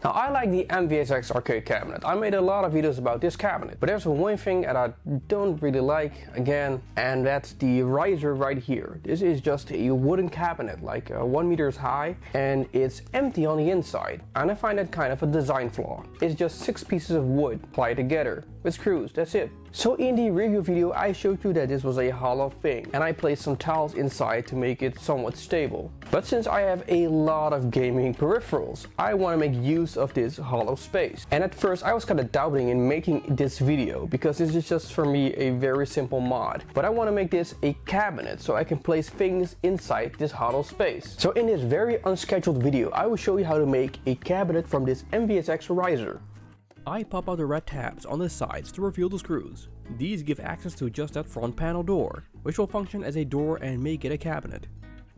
Now I like the MVSX arcade cabinet. I made a lot of videos about this cabinet, but there's one thing that I don't really like again, and that's the riser right here. This is just a wooden cabinet, like 1 meter high, and it's empty on the inside, and I find that kind of a design flaw. It's just 6 pieces of wood applied together with screws, that's it. So in the review video I showed you that this was a hollow thing, and I placed some tiles inside to make it somewhat stable. But since I have a lot of gaming peripherals, I want to make use of this hollow space. And at first I was kind of doubting in making this video, because this is just for me a very simple mod. But I want to make this a cabinet so I can place things inside this hollow space. So in this very unscheduled video I will show you how to make a cabinet from this MVSX Riser. I pop out the red tabs on the sides to reveal the screws. These give access to just that front panel door, which will function as a door and make it a cabinet.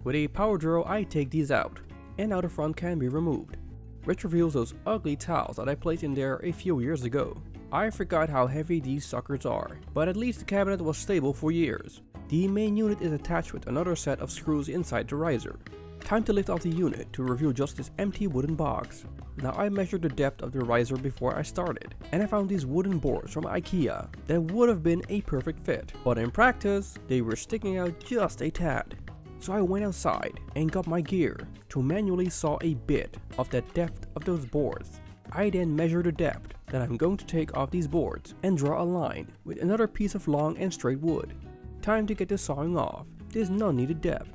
With a power drill I take these out, and now the front can be removed, which reveals those ugly tiles that I placed in there a few years ago. I forgot how heavy these suckers are, but at least the cabinet was stable for years. The main unit is attached with another set of screws inside the riser. Time to lift out the unit to reveal just this empty wooden box. Now I measured the depth of the riser before I started, and I found these wooden boards from IKEA that would have been a perfect fit, but in practice they were sticking out just a tad. So I went outside and got my gear to manually saw a bit of the depth of those boards. I then measured the depth that I'm going to take off these boards and draw a line with another piece of long and straight wood. Time to get the sawing off this non-needed depth.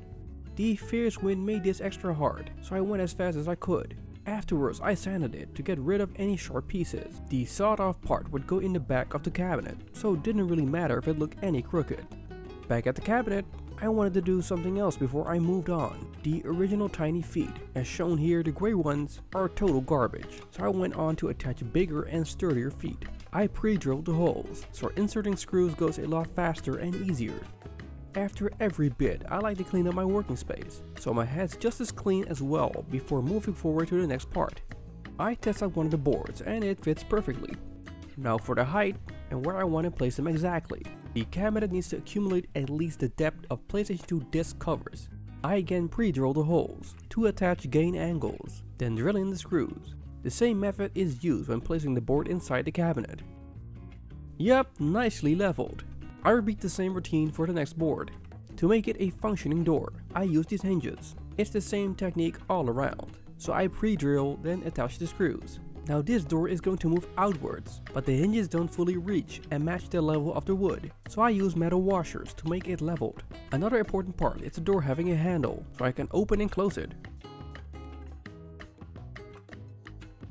The fierce wind made this extra hard, so I went as fast as I could. Afterwards I sanded it to get rid of any sharp pieces. The sawed off part would go in the back of the cabinet, so it didn't really matter if it looked any crooked. Back at the cabinet, I wanted to do something else before I moved on. The original tiny feet, as shown here, the gray ones, are total garbage, so I went on to attach bigger and sturdier feet. I pre-drilled the holes, so inserting screws goes a lot faster and easier. After every bit, I like to clean up my working space, so my head's just as clean as well before moving forward to the next part. I test out one of the boards and it fits perfectly. Now for the height and where I want to place them exactly. The cabinet needs to accumulate at least the depth of PlayStation 2 disc covers. I again pre-drill the holes to attach gain angles, then drill in the screws. The same method is used when placing the board inside the cabinet. Yep, nicely leveled. I repeat the same routine for the next board. To make it a functioning door, I use these hinges. It's the same technique all around. So I pre-drill, then attach the screws. Now this door is going to move outwards, but the hinges don't fully reach and match the level of the wood, so I use metal washers to make it leveled. Another important part is the door having a handle, so I can open and close it.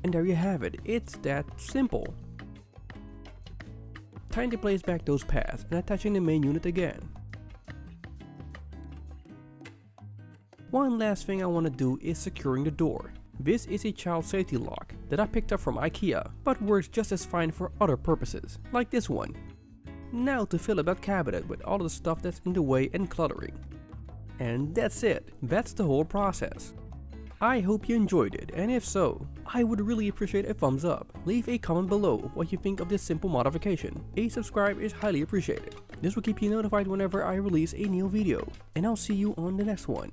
And there you have it, it's that simple. Time to place back those pads and attaching the main unit again. One last thing I want to do is securing the door. This is a child safety lock that I picked up from IKEA, but works just as fine for other purposes, like this one. Now to fill up that cabinet with all of the stuff that's in the way and cluttering. And that's it, that's the whole process. I hope you enjoyed it, and if so, I would really appreciate a thumbs up. Leave a comment below what you think of this simple modification. A subscribe is highly appreciated. This will keep you notified whenever I release a new video, and I'll see you on the next one.